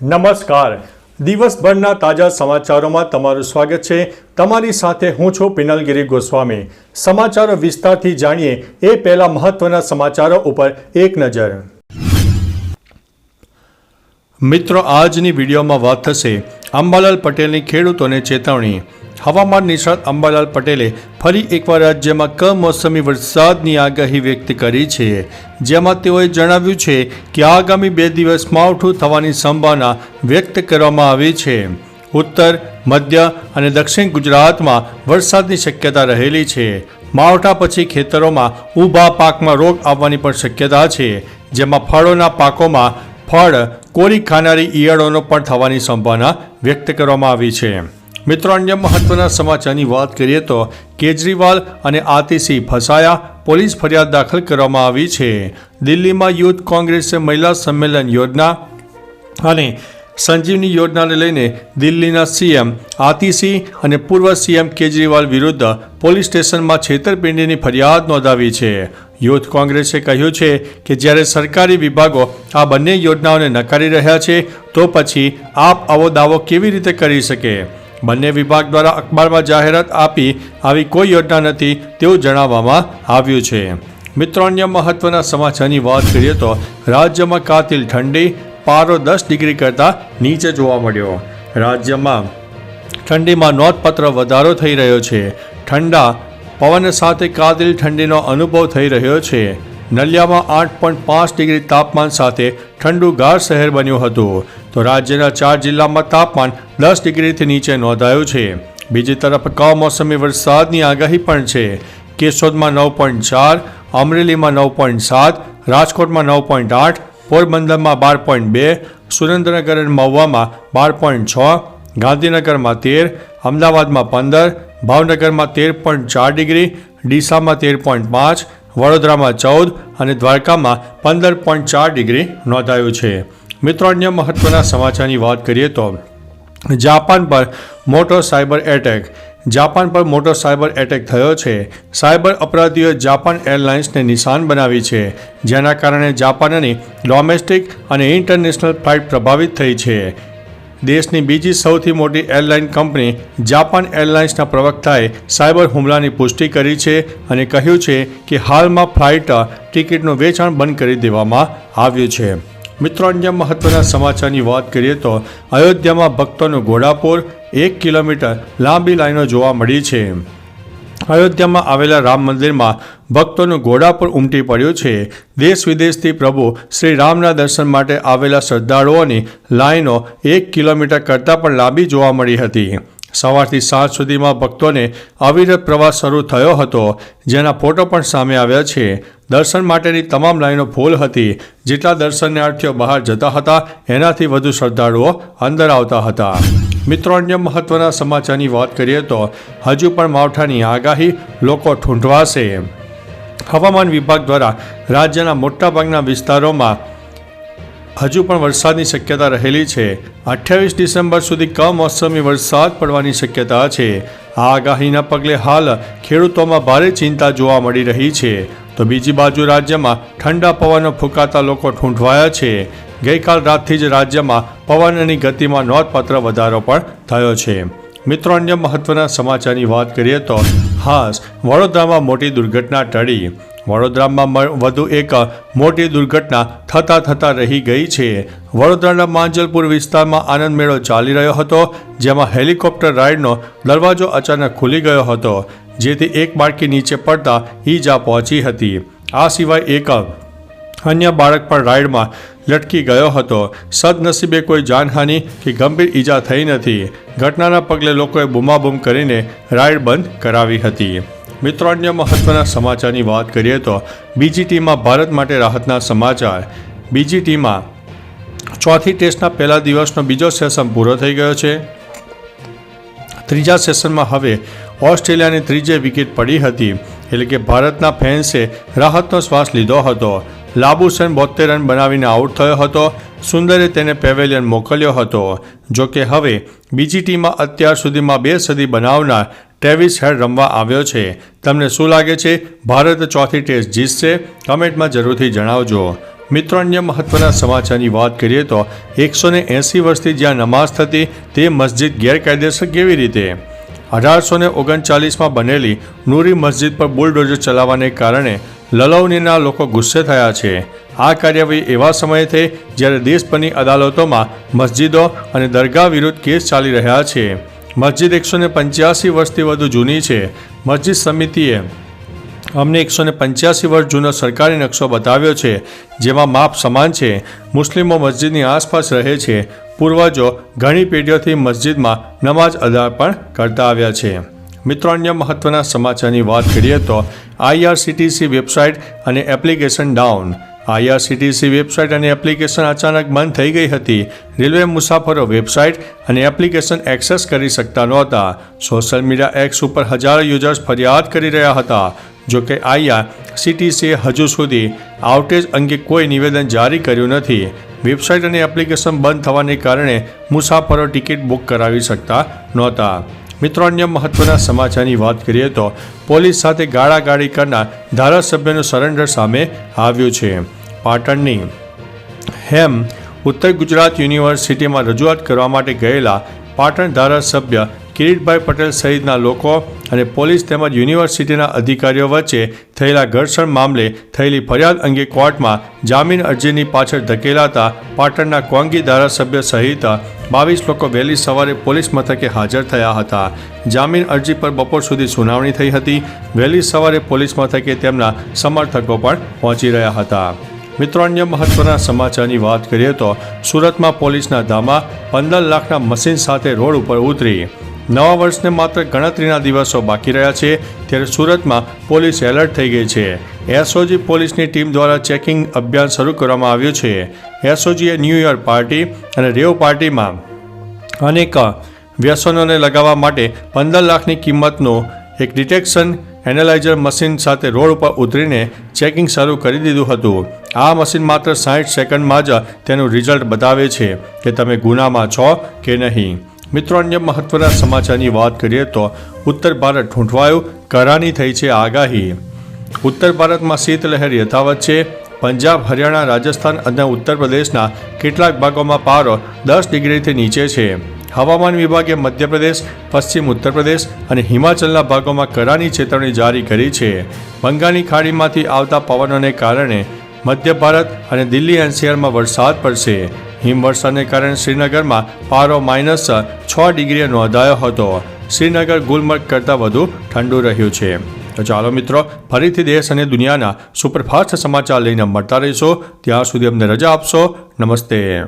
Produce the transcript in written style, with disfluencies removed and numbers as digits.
નમસ્કાર. દિવસભરના તાજા સમાચારોમાં તમારું સ્વાગત છે. તમારી સાથે હું છું પિનલગીરી ગોસ્વામી. સમાચારો વિસ્તારથી જાણીએ એ પહેલા મહત્વના સમાચારો ઉપર એક નજર. મિત્રો, આજની વિડીયોમાં વાત થશે અંબાલાલ પટેલની ખેડૂતોને ચેતવણી. હવામાન નિષ્ણાત અંબાલાલ પટેલે ફરી એકવાર રાજ્યમાં કમોસમી વરસાદની આગાહી વ્યક્ત કરી છે, જેમાં તેઓએ જણાવ્યું છે કે આગામી 2 દિવસ માવઠું થવાની સંભાવના વ્યક્ત કરવામાં આવી છે. ઉત્તર, મધ્ય અને દક્ષિણ ગુજરાતમાં વરસાદની શક્યતા રહેલી છે. માવઠા પછી ખેતરોમાં ઊભા પાકમાં રોગ આવવાની પણ શક્યતા છે, જેમાં ફળોના પાકોમાં ફળ કોરી ખાનારી ઈયળોનો પણ થવાની સંભાવના વ્યક્ત કરવામાં આવી છે. મિત્રો, અન્ય મહત્વના સમાચારની વાત કરીએ તો કેજરીવાલ અને આતિશી ફસાયા, પોલીસ ફરિયાદ દાખલ કરવામાં આવી છે. દિલ્હીમાં યુથ કોંગ્રેસે મહિલા સંમેલન યોજના અને સંજીવની યોજનાને લઈને દિલ્હીના સીએમ આતિશી અને પૂર્વ સીએમ કેજરીવાલ વિરુદ્ધ પોલીસ સ્ટેશનમાં છેતરપિંડીની ફરિયાદ નોંધાવી છે. યુથ કોંગ્રેસે કહ્યું છે કે જ્યારે સરકારી વિભાગો આ બંને યોજનાઓને નકારી રહ્યા છે તો પછી આપ આવો દાવો કેવી રીતે કરી શકે? બંને વિભાગ દ્વારા અખબારમાં જાહેરાત આપી આવી કોઈ યોજના નથી તેવું જણાવવામાં આવ્યું છે. મિત્રો, અન્ય મહત્વના સમાચારની વાત કરીએ તો રાજ્યમાં કાતિલ ઠંડી, પારો 10 ડિગ્રી કરતાં નીચે જોવા મળ્યો. રાજ્યમાં ઠંડીમાં નોંધપાત્ર વધારો થઈ રહ્યો છે. ઠંડા પવન સાથે કાતિલ ઠંડીનો અનુભવ થઈ રહ્યો છે. નલિયામાં 8.5 ડિગ્રી તાપમાન સાથે ઠંડુગાર શહેર બન્યું હતું, તો રાજ્યના 4 જિલ્લામાં તાપમાન 10 ડિગ્રીથી નીચે નોંધાયું છે. બીજી તરફ કમોસમી વરસાદની આગાહી પણ છે. કેશોદમાં 9.4, અમરેલીમાં 9.7, રાજકોટમાં 9.8, પોરબંદરમાં 12.2, સુરેન્દ્રનગર અને મહુવામાં 12.6, ગાંધીનગરમાં 13, અમદાવાદમાં 15, ભાવનગરમાં 13.4 ડિગ્રી, ડીસામાં 13.5, વડોદરામાં 14 અને દ્વારકામાં 15.4 ડિગ્રી નોંધાયું છે. મિત્રો, અન્ય મહત્વના સમાચારની વાત કરીએ તો જાપાન પર મોટો સાયબર એટેક. જાપાન પર મોટો સાયબર એટેક થયો છે. સાયબર અપરાધીઓએ જાપાન એરલાઇન્સને નિશાન બનાવી છે, જેના કારણે જાપાનની ડોમેસ્ટિક અને ઇન્ટરનેશનલ ફ્લાઇટ પ્રભાવિત થઈ છે. દેશની બીજી સૌથી મોટી એરલાઇન કંપની જાપાન એરલાઇન્સના પ્રવક્તાએ સાયબર હુમલાની પુષ્ટિ કરી છે અને કહ્યું છે કે હાલમાં ફ્લાઇટ ટિકિટનું વેચાણ બંધ કરી દેવામાં આવ્યું છે. મિત્રો, અન્ય મહત્વના સમાચારની વાત કરીએ તો અયોધ્યામાં ભક્તોનું ઘોડાપુર, 1 કિલોમીટર લાંબી લાઈનો જોવા મળી છે. અયોધ્યામાં આવેલા રામ મંદિરમાં ભક્તોનું ઘોડાપુર ઉમટી પડ્યું છે. દેશ વિદેશથી પ્રભુ શ્રી રામના દર્શન માટે આવેલા શ્રદ્ધાળુઓની લાઈનો 1 કિલોમીટર કરતાં પણ લાંબી જોવા મળી હતી. સવારથી સાંજ સુધીમાં ભક્તોને અવિરત પ્રવાસ શરૂ થયો હતો, જેના ફોટો પણ સામે આવ્યા છે. દર્શન માટેની તમામ લાઈનો ફૂલ હતી. જેટલા દર્શનાર્થીઓ બહાર જતા હતા એનાથી વધુ શ્રદ્ધાળુઓ અંદર આવતા હતા. મિત્રો, અન્ય મહત્વના સમાચારની વાત કરીએ તો હજુ પણ માવઠાની આગાહી, લોકો ઠૂંઠવાશે. હવામાન વિભાગ દ્વારા રાજ્યના મોટાભાગના વિસ્તારોમાં હજુ પણ વરસાદની શક્યતા રહેલી છે. 28 ડિસેમ્બર સુધી કમોસમી વરસાદ પડવાની શક્યતા છે. આ આગાહીના પગલે હાલ ખેડૂતોમાં ભારે ચિંતા જોવા મળી રહી છે. તો બીજી બાજુ રાજ્યમાં ઠંડા પવનો ફૂંકાતા લોકો ઠૂંઠવાયા છે. ગઈકાલ રાતથી જ રાજ્યમાં પવનની ગતિમાં નોંધપાત્ર વધારો પણ થયો છે. મિત્રો, અન્ય મહત્વના સમાચારની વાત કરીએ તો વડોદરામાં મોટી દુર્ઘટના ટળી. વડોદરામાં વધુ એક મોટી દુર્ઘટના થતાં રહી ગઈ છે. વડોદરાના માંજલપુર વિસ્તારમાં આનંદ મેળો ચાલી રહ્યો હતો, જેમાં હેલિકોપ્ટર રાઇડનો દરવાજો અચાનક ખુલી ગયો હતો, જેથી એક બાળકી નીચે પડતા ઈજા પહોંચી હતી. આ સિવાય એક અન્ય બાળક પણ રાઇડમાં લટકી ગયો હતો. સદનસીબે કોઈ જાનહાનિ કે ગંભીર ઈજા થઈ નથી. ઘટનાના પગલે લોકોએ બૂમાબૂમ કરીને રાઇડ બંધ કરાવી હતી. મિત્રો, અન્ય મહત્વના સમાચારની વાત કરીએ તો બીજી ટીમમાં ભારત માટે રાહતના સમાચાર. બીજી ટીમમાં ચોથી ટેસ્ટના પહેલા દિવસનો બીજો સેશન પૂરો થઈ ગયો છે. ત્રીજા સેશનમાં હવે ઓસ્ટ્રેલિયાની ત્રીજે વિકેટ પડી હતી, એટલે કે ભારતના ફેન્સે રાહતનો શ્વાસ લીધો હતો. લાબુસેન 72 રન બનાવીને આઉટ થયો હતો. સુંદરે તેને પેવેલિયન મોકલ્યો હતો. જોકે હવે બીજી ટીમમાં અત્યાર સુધીમાં 2 સદી બનાવનાર ટ્રેવિસ હેડ રમવા આવ્યો છે. તમને શું લાગે છે, ભારત ચોથી ટેસ્ટ જીતશે? કમેન્ટમાં જરૂરથી જણાવજો. મિત્રો, અન્ય મહત્વના સમાચારની વાત કરીએ તો 180 વર્ષથી જ્યાં નમાઝ થતી તે મસ્જિદ ગેરકાયદેસર કેવી રીતે? 1839માં બનેલી નૂરી મસ્જિદ પર બુલડોઝર ચલાવવાને કારણે લલૌનીના લોકો ગુસ્સે થયા છે. આ કાર્યવાહી એવા સમયે થઈ જ્યારે દેશભરની અદાલતોમાં મસ્જિદો અને દરગાહ વિરુદ્ધ કેસ ચાલી રહ્યા છે. મસ્જિદ 185 વર્ષથી વધુ જૂની છે. મસ્જિદ સમિતિએ અમને 185 વર્ષ જૂનો સરકારી નકશો બતાવ્યો છે જેમાં માપ સમાન છે. મુસ્લિમો મસ્જિદની આસપાસ રહે છે. પૂર્વજો ઘણી પેઢીઓથી મસ્જિદમાં નમાઝ અદા પણ કરતા આવ્યા છે. મિત્રો, અન્ય મહત્વના સમાચારની વાત કરીએ તો IRCTC વેબસાઇટ અને એપ્લિકેશન ડાઉન. IRCTC વેબસાઇટ અને એપ્લિકેશન અચાનક બંધ થઈ ગઈ હતી. રેલવે મુસાફરો વેબસાઇટ અને એપ્લિકેશન એક્સેસ કરી શકતા નહોતા. સોશિયલ મીડિયા એક્સ ઉપર હજારો યુઝર્સ ફરિયાદ કરી રહ્યા હતા. જોકે IRCTCએ હજુ સુધી આઉટેજ અંગે કોઈ નિવેદન જારી કર્યું નથી. વેબસાઇટ અને એપ્લિકેશન બંધ થવાને કારણે મુસાફરો ટિકિટ બુક કરાવી શકતા નહોતા. મિત્રો, અન્ય મહત્વના સમાચારની વાત કરીએ તો પોલીસ સાથે ગાળાગાળી કરનાર ધારાસભ્યનું સરેન્ડર સામે આવ્યું છે. પાટણની હેમ ઉત્તર ગુજરાત યુનિવર્સિટીમાં રજૂઆત કરવા માટે ગયેલા પાટણ ધારાસભ્ય કિરીટભાઈ પટેલ સહિતના લોકો અને પોલીસ તેમજ યુનિવર્સિટીના અધિકારીઓ વચ્ચે થયેલા ઘર્ષણ મામલે થયેલી ફરિયાદ અંગે કોર્ટમાં જામીન અરજીની પાછળ ધકેલાતા પાટણના કોંગી ધારાસભ્ય સહિત 22 લોકો વહેલી સવારે પોલીસ મથકે હાજર થયા હતા. જામીન અરજી પર બપોર સુધી સુનાવણી થઈ હતી. વહેલી સવારે પોલીસ મથકે તેમના સમર્થકો પણ પહોંચી રહ્યા હતા. મિત્રો, અન્ય મહત્વના સમાચારની વાત કરીએ તો સુરતમાં પોલીસના ધામા 15 લાખના મશીન સાથે રોડ ઉપર ઉતરી. નવા વર્ષને માત્ર ગણતરીના દિવસો બાકી રહ્યા છે ત્યારે સુરતમાં પોલીસ એલર્ટ થઈ ગઈ છે. SOG પોલીસની ટીમ દ્વારા ચેકિંગ અભિયાન શરૂ કરવામાં આવ્યું છે. SOGએ ન્યૂ યર પાર્ટી અને રેવ પાર્ટીમાં અનેક વ્યસનોને લગાવવા માટે 15 લાખની કિંમતનું એક ડિટેક્શન એનાલાઇઝર મશીન સાથે રોડ ઉપર ઉતરીને ચેકિંગ શરૂ કરી દીધું હતું. આ મશીન માત્ર 60 સેકન્ડમાં જ તેનું રિઝલ્ટ બતાવે છે કે તમે ગુનામાં છો કે નહીં. મિત્રો, અન્ય મહત્વના સમાચારની વાત કરીએ તો ઉત્તર ભારત ઠૂંઠવાયું, કરાની થઈ છે આગાહી. ઉત્તર ભારતમાં શીતલહેર યથાવત છે. પંજાબ, હરિયાણા, રાજસ્થાન અને ઉત્તર પ્રદેશના કેટલાક ભાગોમાં પારો 10 ડિગ્રીથી નીચે છે. હવામાન વિભાગે મધ્યપ્રદેશ, પશ્ચિમ ઉત્તર પ્રદેશ અને હિમાચલના ભાગોમાં કરાની ચેતવણી જારી કરી છે. બંગાળની ખાડીમાંથી આવતા પવનોને કારણે મધ્ય ભારત અને દિલ્હી NCRમાં વરસાદ પડશે. હિમવર્ષાને કારણે શ્રીનગરમાં પારો -6 ડિગ્રીએ નોંધાયો હતો. શ્રીનગર ગુલમર્ગ કરતાં વધુ ઠંડુ રહ્યું છે. તો ચાલો મિત્રો, ફરીથી દેશ અને દુનિયાના સુપરફાસ્ટ સમાચાર લઈને મળતા રહીશો. ત્યાં સુધી અમને રજા આપશો. નમસ્તે.